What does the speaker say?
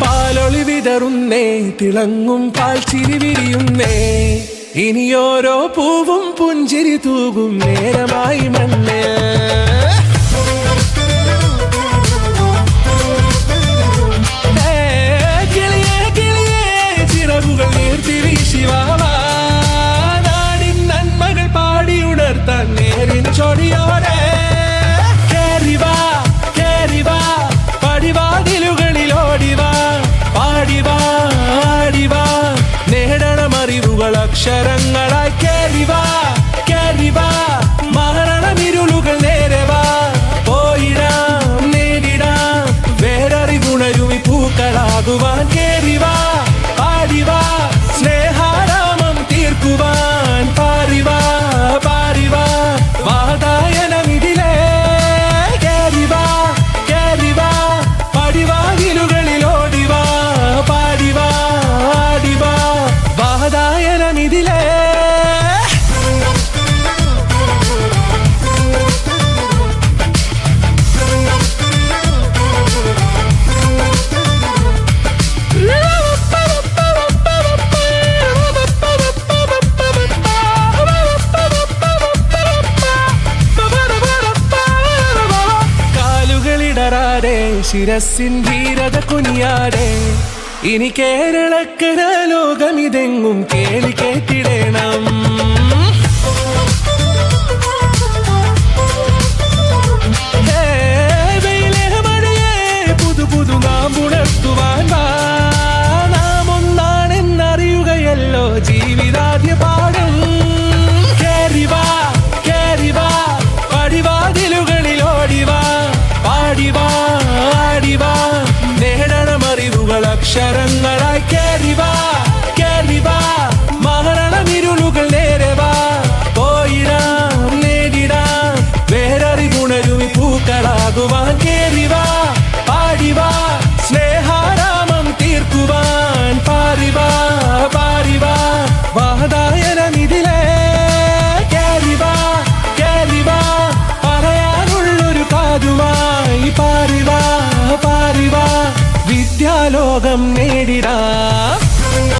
പാലൊളി വിതറുന്നേ, തിളങ്ങും പാൽച്ചിരി വിരിയുന്നേ, ഇനിയോരോ പൂവും പുഞ്ചിരി തൂകും നേരമായി മണ്ണ്. കിളിയേ കിളിയേ ചിറകുകൾ നീർത്തി വീശിവാവാ, നാടിൻ നന്മകൾ പാടിയുണർത്താൻ നേരിൻ ചൊടിയോടെ. കേറിവാ കേറിവാ പടിവാതിലുകളിൽ ഓടിവാ, പാടിവാ ആടിവാ നേടണമറിവുകൾ അക്ഷരങ്ങളായി. കേറിവാ കേറിവാ മരണമിരുളുകൾ നേരവാ, പോയിടാം നേരിടാം വേററിവുണരുമി പൂക്കളാകുവാൻ. കേറിവാ പാടിവാ സ്നേഹാരാമം തീർക്കുവാൻ, പാറിവാ പാറിവാ വാതായനമിതിലേ. കേറിവാ കേറിവാ പടിവാതിലുകളിൽ ഓടിവാ, പാടിവാ ആടിവാ വാതായനമിതിലേ. കാലുകളിടറാതെ ശിരസിൻ ധീരത കുനിയാതെ, ഇനി കേരളക്കര ലോകമിതെങ്ങും കേളി കേട്ടിടണം. പുതു പുതു നാം ഉണർത്തുവാൻ വാ, നാം ഒന്നാണെന്നറിയുകയല്ലോ ജീവിതാദ്യ പാഠം. കേറിവാ കേറിവാ പടിവാതിലുകളിൽ ഓടിവാ, പാടിവാ ആടിവാ നേടണമറിവുകൾ അക്ഷരങ്ങളായി. കേറിവാ കേറിവാ മരണമിരുളുകൾ നേരവാ, പോയിടാം നേടിടാം വേററിവുണരുമി പൂക്കളാകുവാൻ. കേറിവാ പാടിവാ സ്നേഹാരാമം തീർക്കുവാൻ, പാറിവാ പാറിവാ വാതായനമിതിലേ. കേറിവാ കേറിവാ പറയാനുള്ളൊരു കാതുമായി, പാറിവാ പാറിവാ വിദ്യാലോകം നേടിടാൻ.